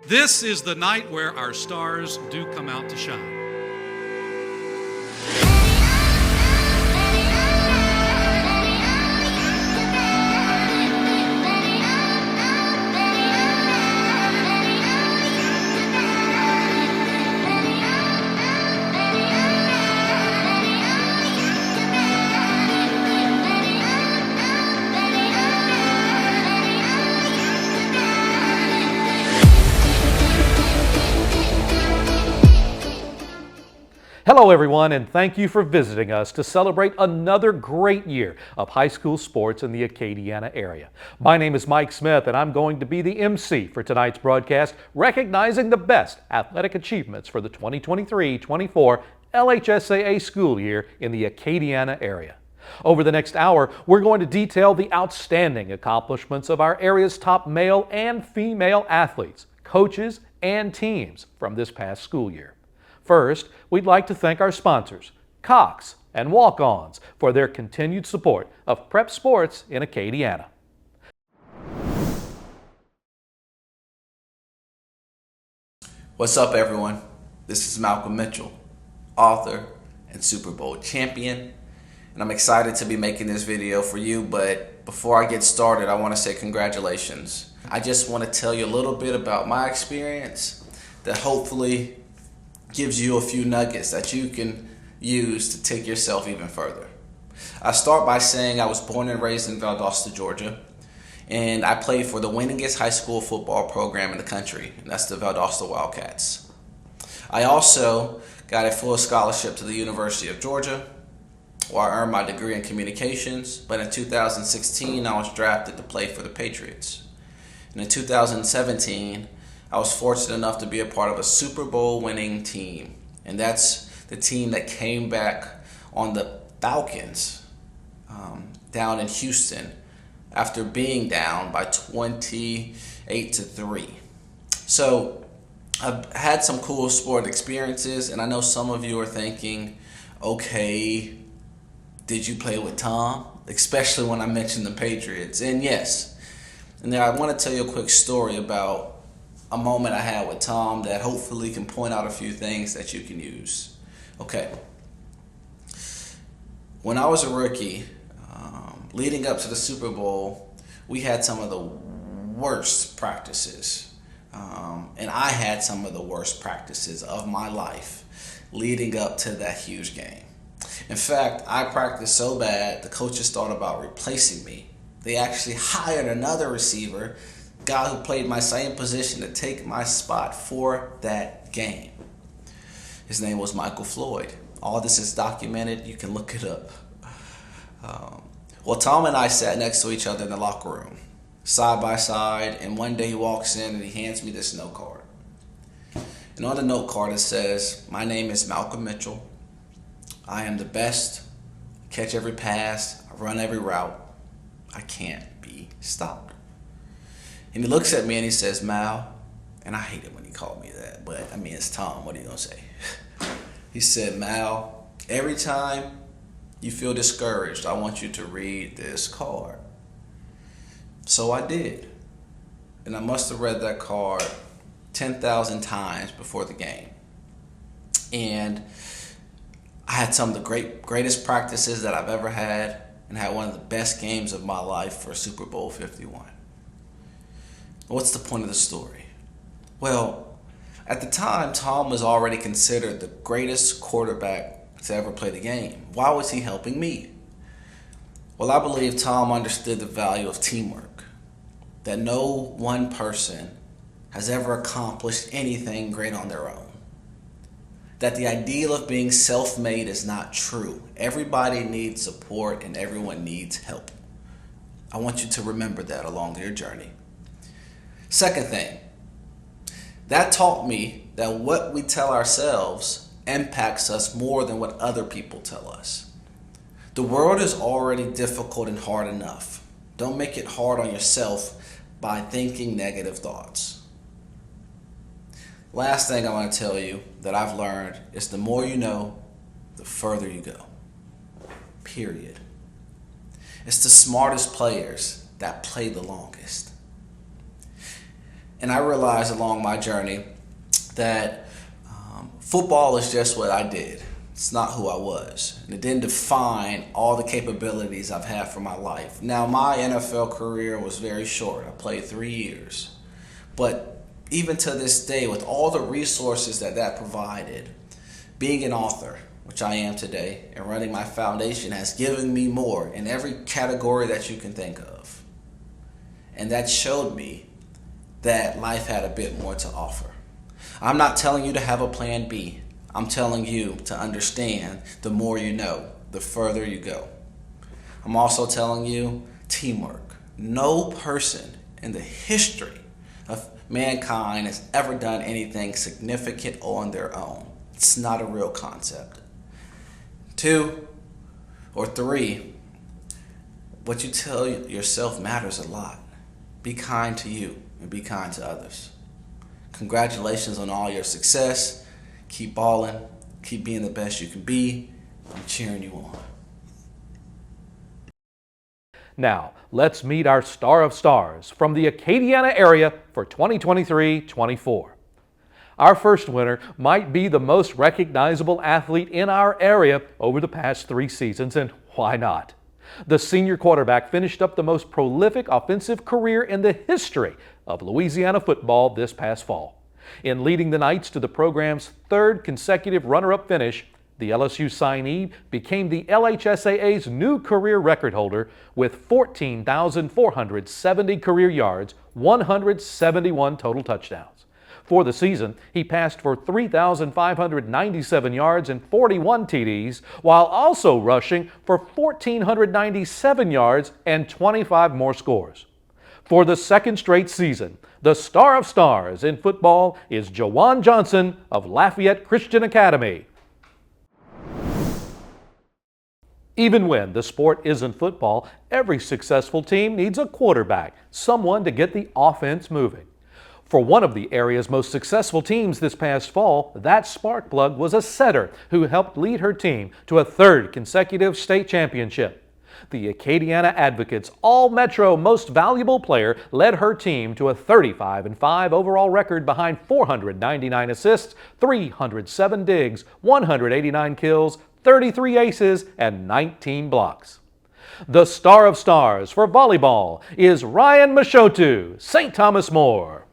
This is the night where our stars do come out to shine. Hello everyone, and thank you for visiting us to celebrate another great year of high school sports in the Acadiana area. My name is Mike Smith, and I'm going to be the MC for tonight's broadcast, recognizing the best athletic achievements for the 2023-24 LHSAA school year in the Acadiana area. Over the next hour, we're going to detail the outstanding accomplishments of our area's top male and female athletes, coaches, and teams from this past school year. First, we'd like to thank our sponsors, Cox and Walk-Ons, for their continued support of prep sports in Acadiana. What's up, everyone? This is Malcolm Mitchell, author and Super Bowl champion, and I'm excited to be making this video for you. But before I get started, I want to say congratulations. I just want to tell you a little bit about my experience that hopefully gives you a few nuggets that you can use to take yourself even further. I start by saying I was born and raised in Valdosta, Georgia, and I played for the winningest high school football program in the country, and that's the Valdosta Wildcats. I also got a full scholarship to the University of Georgia, where I earned my degree in communications, but in 2016 I was drafted to play for the Patriots. And in 2017, I was fortunate enough to be a part of a Super Bowl winning team, and that's the team that came back on the Falcons down in Houston after being down by 28-3. So I've had some cool sport experiences, and I know some of you are thinking, okay, did you play with Tom? Especially when I mentioned the Patriots. And yes, and there I want to tell you a quick story about a moment I had with Tom that hopefully can point out a few things that you can use. Okay. When I was a rookie, leading up to the Super Bowl, we had some of the worst practices. And I had some of the worst practices of my life leading up to that huge game. In fact, I practiced so bad, the coaches thought about replacing me. They actually hired another receiver, guy who played my same position, to take my spot for that game. His name was Michael Floyd. All this is documented. You can look it up. Well, Tom and I sat next to each other in the locker room, side by side, and one day he walks in and he hands me this note card. And on the note card it says, "My name is Malcolm Mitchell. I am the best. I catch every pass. I run every route. I can't be stopped." And he looks at me and he says, "Mal," and I hate it when he called me that, but I mean, it's Tom, what are you gonna say? He said, "Mal, every time you feel discouraged, I want you to read this card." So I did. And I must have read that card 10,000 times before the game. And I had some of the greatest practices that I've ever had, and had one of the best games of my life for Super Bowl 51. What's the point of the story? Well, at the time, Tom was already considered the greatest quarterback to ever play the game. Why was he helping me? Well, I believe Tom understood the value of teamwork, that no one person has ever accomplished anything great on their own, that the ideal of being self-made is not true. Everybody needs support and everyone needs help. I want you to remember that along your journey. Second thing, that taught me that what we tell ourselves impacts us more than what other people tell us. The world is already difficult and hard enough. Don't make it hard on yourself by thinking negative thoughts. Last thing I want to tell you that I've learned is the more you know, the further you go. Period. It's the smartest players that play the longest. And I realized along my journey that football is just what I did. It's not who I was. And it didn't define all the capabilities I've had for my life. Now, my NFL career was very short. I played 3 years. But even to this day, with all the resources that provided, being an author, which I am today, and running my foundation has given me more in every category that you can think of. And that showed me that life had a bit more to offer. I'm not telling you to have a plan B. I'm telling you to understand the more you know, the further you go. I'm also telling you teamwork. No person in the history of mankind has ever done anything significant on their own. It's not a real concept. 2 or 3, what you tell yourself matters a lot. Be kind to you and be kind to others. Congratulations on all your success. Keep balling. Keep being the best you can be. I'm cheering you on. Now, let's meet our star of stars from the Acadiana area for 2023-24. Our first winner might be the most recognizable athlete in our area over the past 3 seasons, and why not? The senior quarterback finished up the most prolific offensive career in the history of Louisiana football this past fall. In leading the Knights to the program's 3rd consecutive runner-up finish, the LSU signee became the LHSAA's new career record holder with 14,470 career yards, 171 total touchdowns. For the season, he passed for 3,597 yards and 41 TDs, while also rushing for 1,497 yards and 25 more scores. For the 2nd straight season, the star of stars in football is Jawan Johnson of Lafayette Christian Academy. Even when the sport isn't football, every successful team needs a quarterback, someone to get the offense moving. For one of the area's most successful teams this past fall, that spark plug was a setter who helped lead her team to a 3rd consecutive state championship. The Acadiana Advocates All-Metro Most Valuable Player led her team to a 35-5 overall record behind 499 assists, 307 digs, 189 kills, 33 aces, and 19 blocks. The star of stars for volleyball is Ryan Mashotu, St. Thomas More.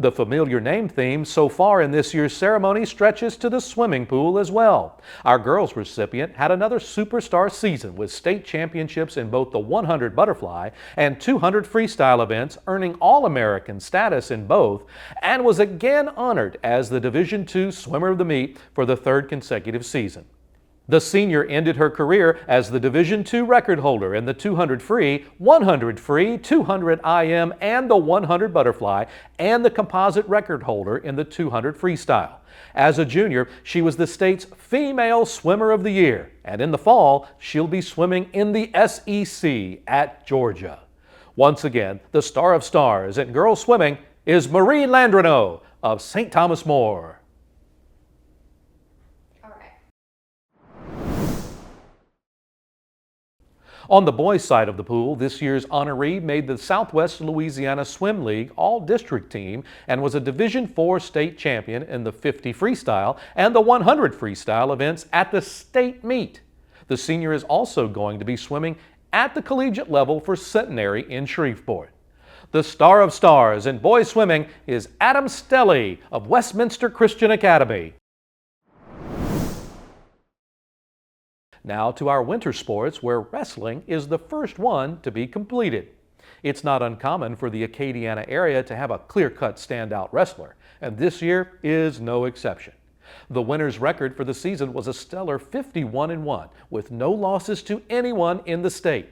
The familiar name theme so far in this year's ceremony stretches to the swimming pool as well. Our girls recipient had another superstar season with state championships in both the 100 butterfly and 200 freestyle events, earning All-American status in both, and was again honored as the Division II Swimmer of the Meet for the 3rd consecutive season. The senior ended her career as the Division II record holder in the 200 free, 100 free, 200 IM, and the 100 butterfly, and the composite record holder in the 200 freestyle. As a junior, she was the state's Female Swimmer of the Year, and in the fall, she'll be swimming in the SEC at Georgia. Once again, the star of stars in girls swimming is Marie Landreneau of St. Thomas More. On the boys' side of the pool, this year's honoree made the Southwest Louisiana Swim League All-District team and was a Division IV state champion in the 50 freestyle and the 100 freestyle events at the state meet. The senior is also going to be swimming at the collegiate level for Centenary in Shreveport. The star of stars in boys swimming is Adam Stelly of Westminster Christian Academy. Now to our winter sports, where wrestling is the first one to be completed. It's not uncommon for the Acadiana area to have a clear-cut standout wrestler, and this year is no exception. The winner's record for the season was a stellar 51-1, with no losses to anyone in the state.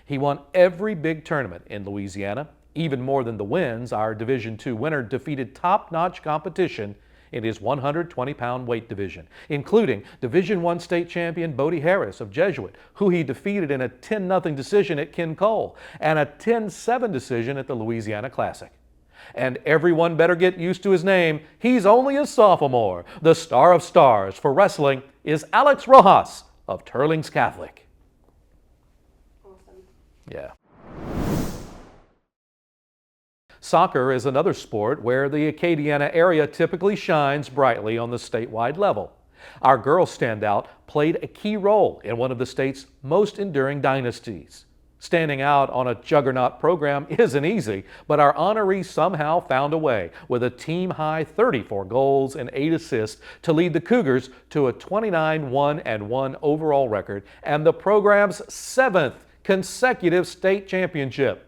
He won every big tournament in Louisiana. Even more than the wins, our Division II winner defeated top-notch competition in his 120-pound weight division, including Division I state champion Bodie Harris of Jesuit, who he defeated in a 10-0 decision at Ken Cole and a 10-7 decision at the Louisiana Classic. And everyone better get used to his name. He's only a sophomore. The star of stars for wrestling is Alex Rojas of Turlings Catholic. Awesome. Yeah. Soccer is another sport where the Acadiana area typically shines brightly on the statewide level. Our girls standout played a key role in one of the state's most enduring dynasties. Standing out on a juggernaut program isn't easy, but our honorees somehow found a way with a team-high 34 goals and 8 assists to lead the Cougars to a 29-1-1 overall record and the program's 7th consecutive state championship.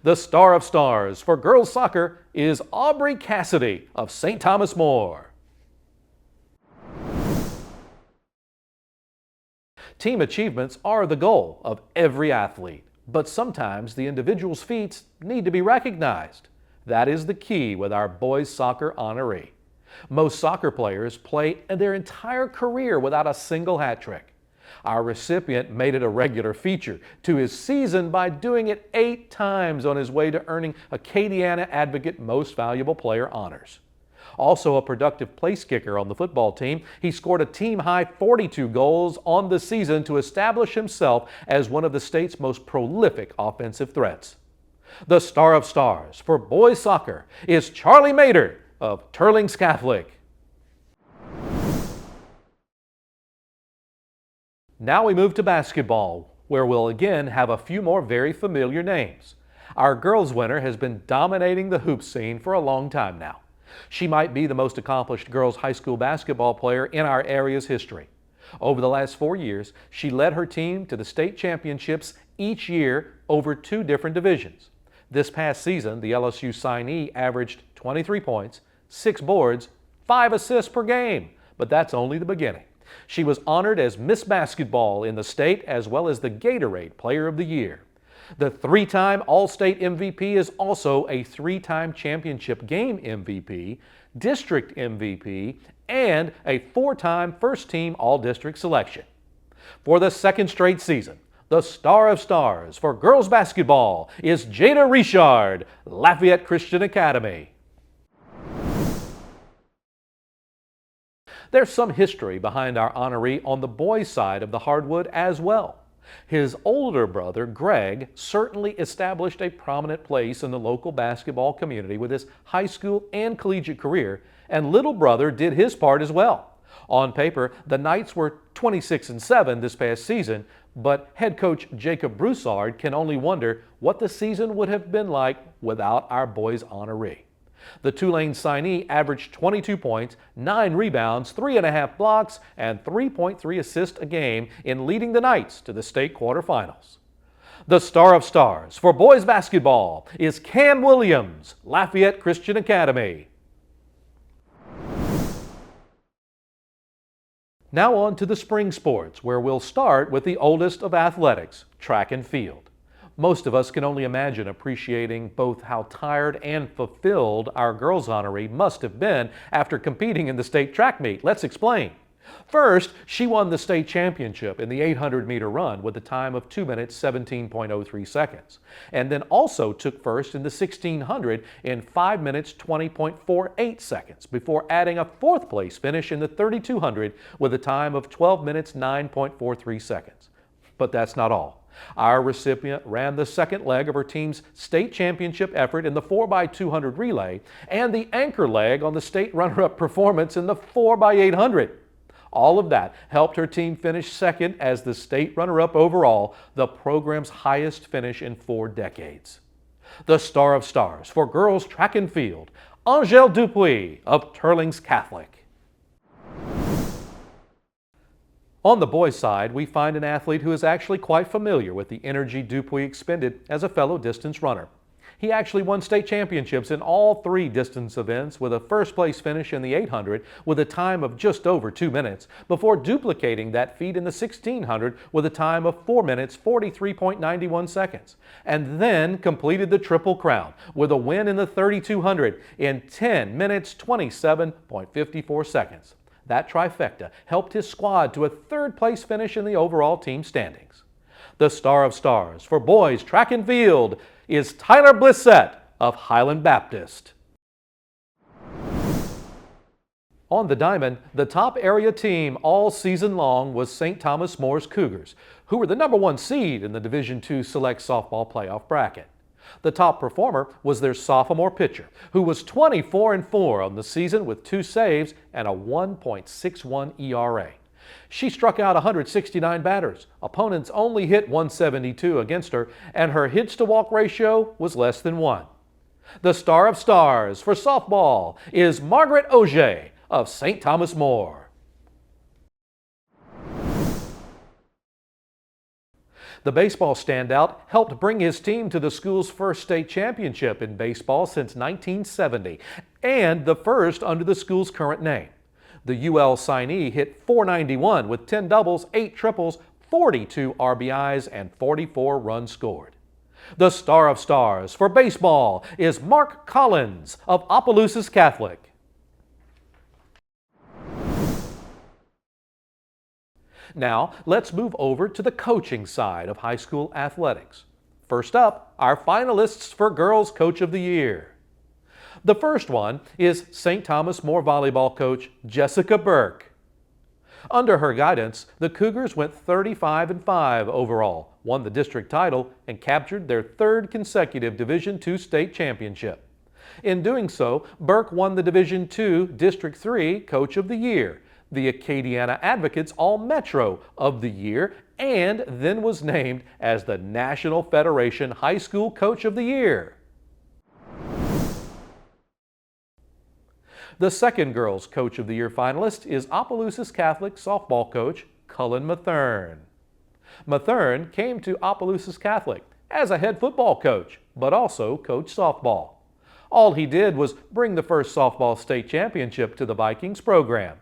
The star of stars for girls soccer is Aubrey Cassidy of St. Thomas More. Team achievements are the goal of every athlete, but sometimes the individual's feats need to be recognized. That is the key with our boys soccer honoree. Most soccer players play their entire career without a single hat trick. Our recipient made it a regular feature to his season by doing it 8 times on his way to earning Acadiana Advocate Most Valuable Player honors. Also a productive place kicker on the football team, he scored a team-high 42 goals on the season to establish himself as one of the state's most prolific offensive threats. The star of stars for boys soccer is Charlie Mader of Turlings Catholic. Now we move to basketball, where we'll again have a few more very familiar names. Our girls winner has been dominating the hoop scene for a long time now. She might be the most accomplished girls high school basketball player in our area's history. Over the last 4 years, she led her team to the state championships each year over 2 different divisions. This past season, the LSU signee averaged 23 points, 6 boards, 5 assists per game, but that's only the beginning. She was honored as Miss Basketball in the state as well as the Gatorade Player of the Year. The 3-time All-State MVP is also a 3-time championship game MVP, district MVP, and a 4-time first-team All-District selection. For the 2nd straight season, the star of stars for girls basketball is Jada Richard, Lafayette Christian Academy. There's some history behind our honoree on the boys' side of the hardwood as well. His older brother, Greg, certainly established a prominent place in the local basketball community with his high school and collegiate career, and little brother did his part as well. On paper, the Knights were 26-7 this past season, but head coach Jacob Broussard can only wonder what the season would have been like without our boys' honoree. The Tulane signee averaged 22 points, 9 rebounds, 3.5 blocks, and 3.3 assists a game in leading the Knights to the state quarterfinals. The star of stars for boys basketball is Cam Williams, Lafayette Christian Academy. Now on to the spring sports, where we'll start with the oldest of athletics, track and field. Most of us can only imagine appreciating both how tired and fulfilled our girls honoree must have been after competing in the state track meet. Let's explain. First, she won the state championship in the 800-meter run with a time of 2 minutes 17.03 seconds, and then also took first in the 1600 in 5 minutes 20.48 seconds before adding a 4th place finish in the 3200 with a time of 12 minutes 9.43 seconds. But that's not all. Our recipient ran the 2nd leg of her team's state championship effort in the 4x200 relay and the anchor leg on the state runner-up performance in the 4x800. All of that helped her team finish 2nd as the state runner-up overall, the program's highest finish in 4 decades. The star of stars for girls track and field, Angèle Dupuis of Turlings Catholic. On the boys' side, we find an athlete who is actually quite familiar with the energy Dupuis expended as a fellow distance runner. He actually won state championships in all 3 distance events with a 1st place finish in the 800 with a time of just over 2 minutes before duplicating that feat in the 1600 with a time of 4 minutes 43.91 seconds, and then completed the Triple Crown with a win in the 3200 in 10 minutes 27.54 seconds. That trifecta helped his squad to a 3rd place finish in the overall team standings. The star of stars for boys track and field is Tyler Blissett of Highland Baptist. On the diamond, the top area team all season long was St. Thomas More's Cougars, who were the #1 seed in the Division II Select Softball Playoff bracket. The top performer was their sophomore pitcher, who was 24-4 on the season with 2 saves and a 1.61 ERA. She struck out 169 batters. Opponents only hit 172 against her, and her hits-to-walk ratio was less than 1. The star of stars for softball is Margaret Auger of St. Thomas More. The baseball standout helped bring his team to the school's first state championship in baseball since 1970, and the first under the school's current name. The UL signee hit .491 with 10 doubles, 8 triples, 42 RBIs, and 44 runs scored. The star of stars for baseball is Mark Collins of Opelousas Catholic. Now, let's move over to the coaching side of high school athletics. First up, our finalists for Girls Coach of the Year. The first one is St. Thomas More volleyball coach Jessica Burke. Under her guidance, the Cougars went 35-5 overall, won the district title, and captured their 3rd consecutive Division II state championship. In doing so, Burke won the Division II District III Coach of the Year, the Acadiana Advocates All-Metro of the Year, and then was named as the National Federation High School Coach of the Year. The second Girls Coach of the Year finalist is Opelousas Catholic softball coach Cullen Mathern. Mathern came to Opelousas Catholic as a head football coach, but also coached softball. All he did was bring the first softball state championship to the Vikings program.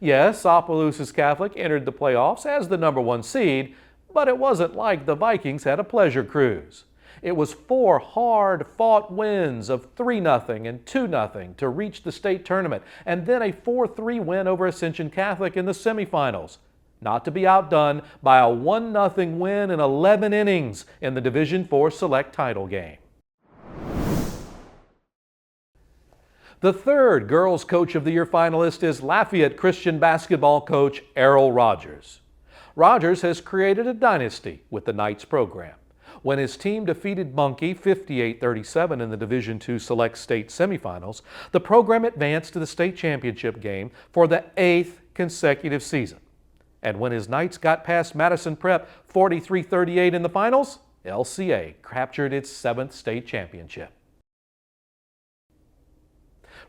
Yes, Opelousas Catholic entered the playoffs as the #1 seed, but it wasn't like the Vikings had a pleasure cruise. It was 4 hard-fought wins of 3-0 and 2-0 to reach the state tournament, and then a 4-3 win over Ascension Catholic in the semifinals, not to be outdone by a 1-0 win in 11 innings in the Division IV Select title game. The third Girls Coach of the Year finalist is Lafayette Christian basketball coach Errol Rogers. Rogers has created a dynasty with the Knights program. When his team defeated Monkey 58-37 in the Division II Select State semifinals, the program advanced to the state championship game for the 8th consecutive season. And when his Knights got past Madison Prep 43-38 in the finals, LCA captured its 7th state championship.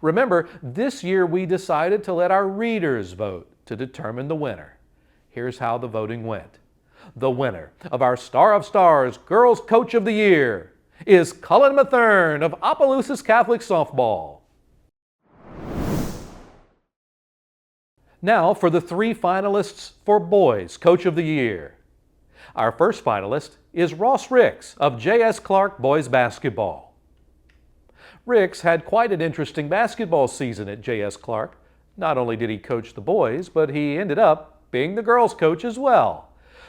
Remember, this year we decided to let our readers vote to determine the winner. Here's how the voting went. The winner of our Star of Stars Girls Coach of the Year is Cullen Mathern of Opelousas Catholic Softball. Now for the 3 finalists for Boys Coach of the Year. Our first finalist is Ross Ricks of J.S. Clark Boys Basketball. Ricks had quite an interesting basketball season at J.S. Clark. Not only did he coach the boys, but he ended up being the girls' coach as well.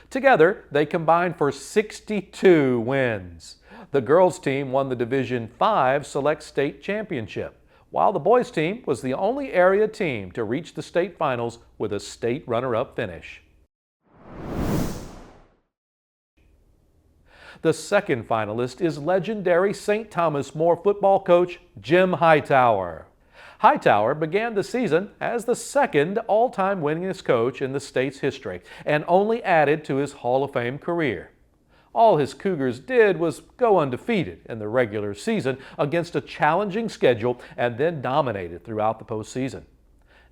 Together, they combined for 62 wins. The girls' team won the Division V Select State Championship, while the boys' team was the only area team to reach the state finals with a state runner-up finish. The second finalist is legendary St. Thomas More football coach Jim Hightower. Hightower began the season as the 2nd all-time winningest coach in the state's history and only added to his Hall of Fame career. All his Cougars did was go undefeated in the regular season against a challenging schedule and then dominated throughout the postseason.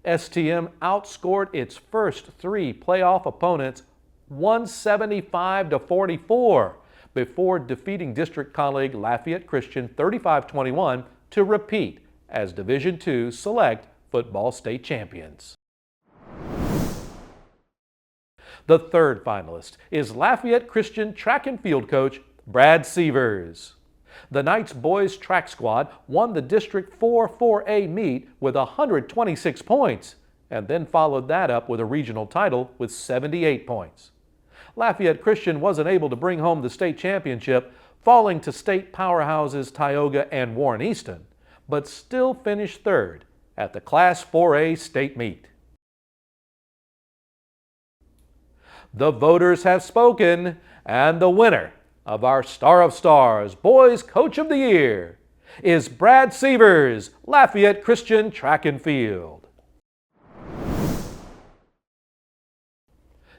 STM outscored its first 3 playoff opponents 175-44 before defeating district colleague Lafayette Christian 35-21 to repeat as Division II Select Football State Champions. The third finalist is Lafayette Christian track and field coach Brad Sievers. The Knights boys track squad won the District 4 4A meet with 126 points and then followed that up with a regional title with 78 points. Lafayette Christian wasn't able to bring home the state championship, falling to state powerhouses Tioga and Warren Easton, but still finished 3rd at the Class 4A state meet. The voters have spoken, and the winner of our Star of Stars Boys Coach of the Year is Brad Sievers, Lafayette Christian Track and Field.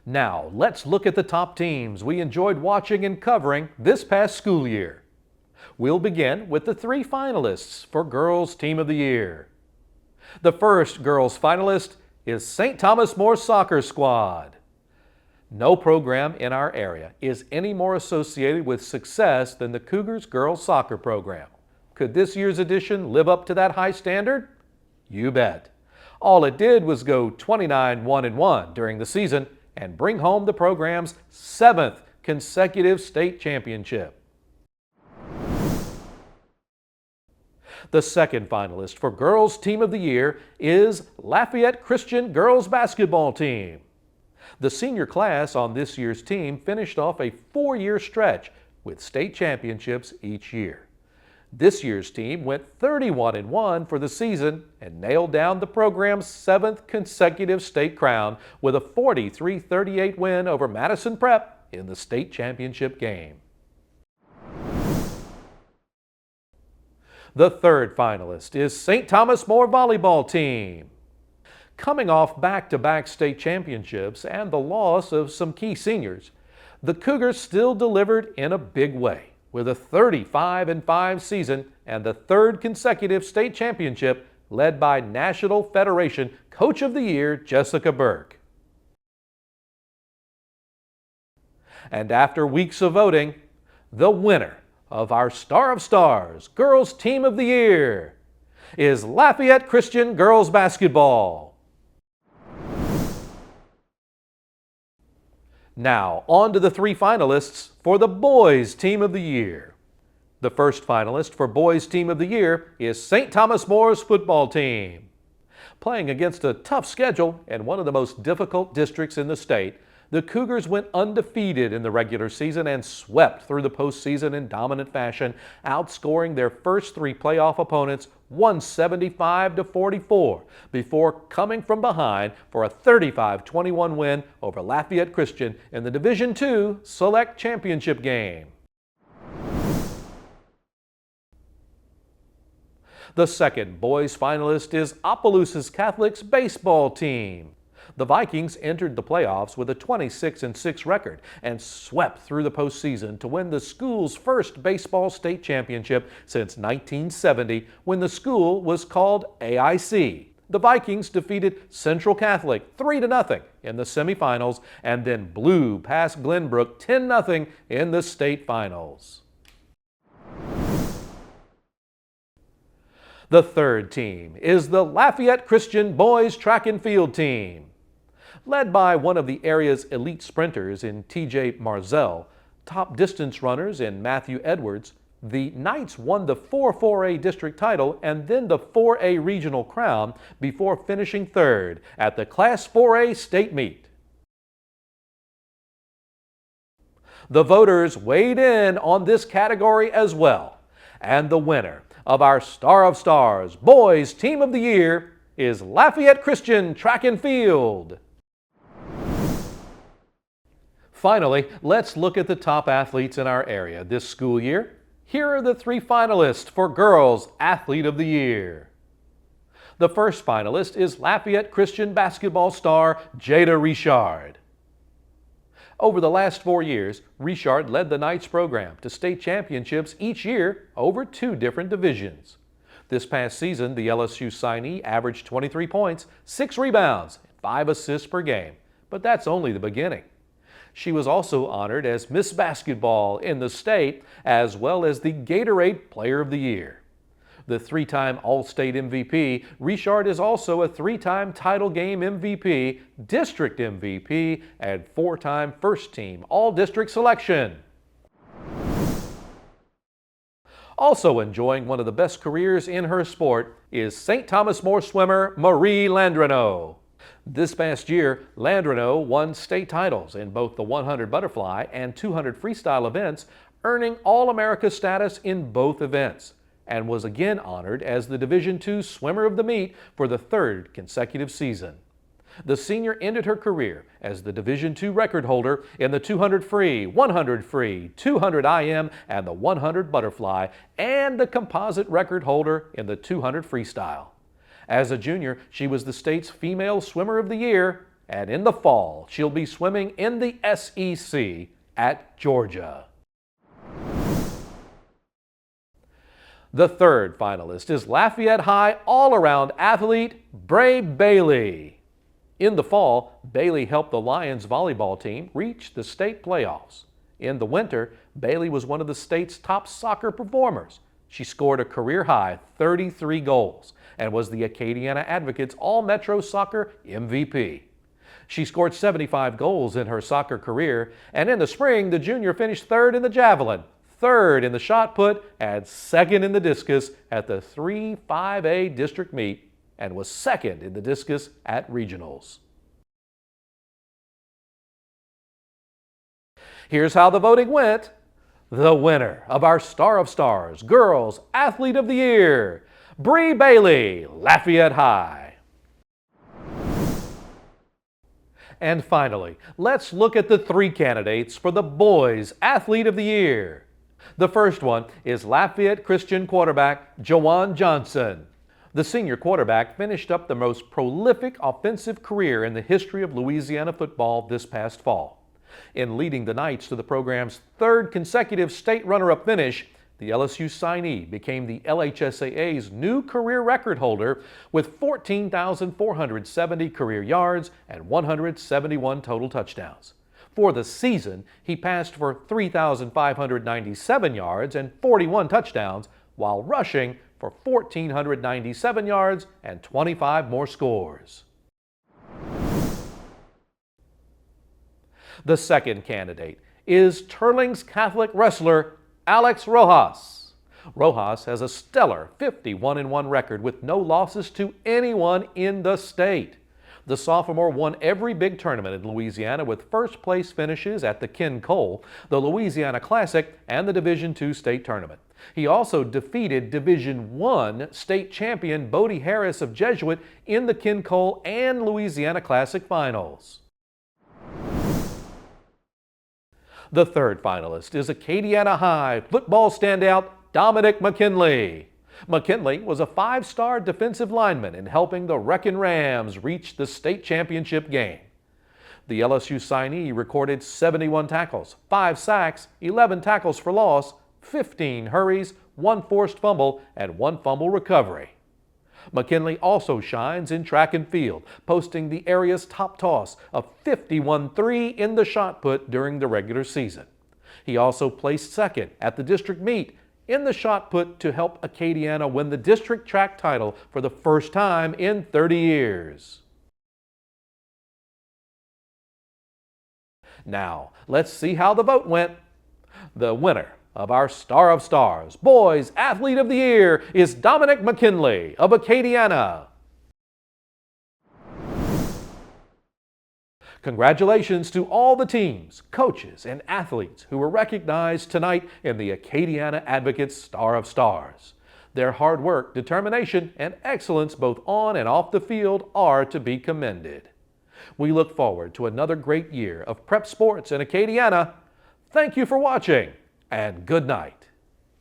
Now, let's look at the top teams we enjoyed watching and covering this past school year. We'll begin with the 3 finalists for Girls Team of the Year. The first girls finalist is St. Thomas More Soccer Squad. No program in our area is any more associated with success than the Cougars girls soccer program. Could this year's edition live up to that high standard? You bet. All it did was go 29-1-1 during the season and bring home the program's 7th consecutive state championship. The second finalist for Girls Team of the Year is Lafayette Christian Girls Basketball Team. The senior class on this year's team finished off a 4-year stretch with state championships each year. This year's team went 31-1 for the season and nailed down the program's 7th consecutive state crown with a 43-38 win over Madison Prep in the state championship game. The third finalist is St. Thomas More Volleyball Team. Coming off back-to-back state championships and the loss of some key seniors, the Cougars still delivered in a big way with a 35-5 season and the 3rd consecutive state championship led by National Federation Coach of the Year Jessica Burke. And after weeks of voting, the winner of our Star of Stars Girls Team of the Year is Lafayette Christian Girls Basketball. Now, on to the 3 finalists for the Boys Team of the Year. The first finalist for Boys Team of the Year is St. Thomas More's football team. Playing against a tough schedule and one of the most difficult districts in the state, the Cougars went undefeated in the regular season and swept through the postseason in dominant fashion, outscoring their first 3 playoff opponents 175-44 before coming from behind for a 35-21 win over Lafayette Christian in the Division II Select Championship game. The second boys finalist is Opelousas Catholic's baseball team. The Vikings entered the playoffs with a 26-6 record and swept through the postseason to win the school's first baseball state championship since 1970 when the school was called AIC. The Vikings defeated Central Catholic 3-0 in the semifinals and then blew past Glenbrook 10-0 in the state finals. The third team is the Lafayette Christian Boys Track and Field Team. Led by one of the area's elite sprinters in TJ Marzell, top distance runners in Matthew Edwards, the Knights won the 4A district title and then the 4A regional crown before finishing 3rd at the Class 4A state meet. The voters weighed in on this category as well, and the winner of our Star of Stars Boys Team of the Year is Lafayette Christian Track and Field. Finally, let's look at the top athletes in our area this school year. Here are the 3 finalists for Girls Athlete of the Year. The first finalist is Lafayette Christian basketball star Jada Richard. Over the last 4 years, Richard led the Knights program to state championships each year over 2 different divisions. This past season, the LSU signee averaged 23 points, 6 rebounds, and 5 assists per game. But that's only the beginning. She was also honored as Miss Basketball in the state, as well as the Gatorade Player of the Year. The 3-time All-State MVP, Richard is also a 3-time title game MVP, district MVP, and 4-time first-team All-District selection. Also enjoying one of the best careers in her sport is St. Thomas More swimmer Marie Landreneau. This past year, Landreneau won state titles in both the 100 butterfly and 200 freestyle events, earning All-America status in both events, and was again honored as the Division II Swimmer of the Meet for the 3rd consecutive season. The senior ended her career as the Division II record holder in the 200 free, 100 free, 200 IM, and the 100 butterfly, and the composite record holder in the 200 freestyle. As a junior, she was the state's Female Swimmer of the Year, and in the fall, she'll be swimming in the SEC at Georgia. The third finalist is Lafayette High all-around athlete Bray Bailey. In the fall, Bailey helped the Lions volleyball team reach the state playoffs. In the winter, Bailey was one of the state's top soccer performers. She scored a career-high 33 goals and was the Acadiana Advocates All-Metro Soccer MVP. She scored 75 goals in her soccer career, and in the spring, the junior finished third in the javelin, third in the shot put, and second in the discus at the 3-5A district meet, and was second in the discus at regionals. Here's how the voting went. The winner of our Star of Stars Girls Athlete of the Year, Bray Bailey, Lafayette High. And finally, let's look at the three candidates for the Boys Athlete of the Year. The first one is Lafayette Christian quarterback Jawan Johnson. The senior quarterback finished up the most prolific offensive career in the history of Louisiana football this past fall. In leading the Knights to the program's third consecutive state runner-up finish, the LSU signee became the LHSAA's new career record holder with 14,470 career yards and 171 total touchdowns. For the season, he passed for 3,597 yards and 41 touchdowns, while rushing for 1,497 yards and 25 more scores. The second candidate is Turling's Catholic wrestler Alex Rojas. Rojas has a stellar 51-1 record with no losses to anyone in the state. The sophomore won every big tournament in Louisiana with first-place finishes at the Ken Cole, the Louisiana Classic, and the Division II state tournament. He also defeated Division I state champion Bodie Harris of Jesuit in the Ken Cole and Louisiana Classic finals. The third finalist is Acadiana High football standout Dominic McKinley. McKinley was a five-star defensive lineman in helping the Wreckin' Rams reach the state championship game. The LSU signee recorded 71 tackles, 5 sacks, 11 tackles for loss, 15 hurries, 1 forced fumble, and 1 fumble recovery. McKinley also shines in track and field, posting the area's top toss of 51-3 in the shot put during the regular season. He also placed second at the district meet in the shot put to help Acadiana win the district track title for the first time in 30 years. Now, let's see how the vote went. The winner of our Star of Stars Boys Athlete of the Year is Dominic McKinley of Acadiana. Congratulations to all the teams, coaches, and athletes who were recognized tonight in the Acadiana Advocates Star of Stars. Their hard work, determination, and excellence both on and off the field are to be commended. We look forward to another great year of prep sports in Acadiana. Thank you for watching, and good night.